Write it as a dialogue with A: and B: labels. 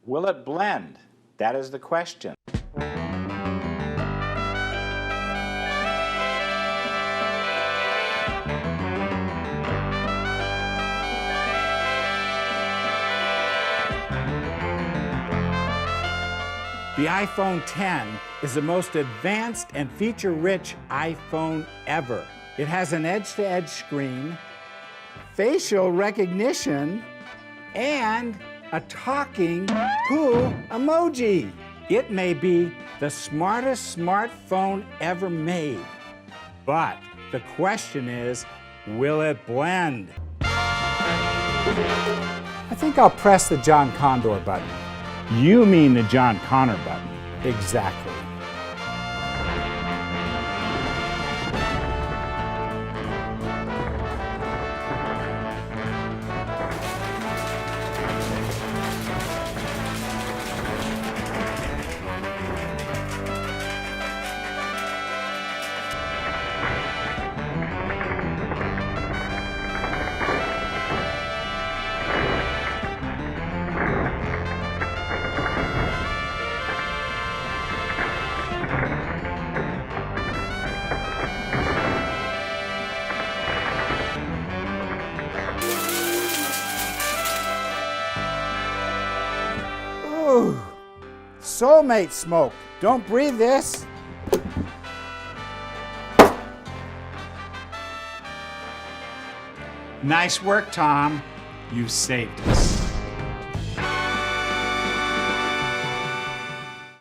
A: Will it blend? That is the question.
B: The iPhone X is the most advanced and feature-rich iPhone ever. It has an edge-to-edge screen, facial recognition, and a talking poo emoji. It may be the smartest smartphone ever made. But the question is, will it blend? I think I'll press the John Condor button.
A: You mean the John Connor button.
B: Exactly. Ooh, soulmate smoke. Don't breathe this.
A: Nice work, Tom. You saved us.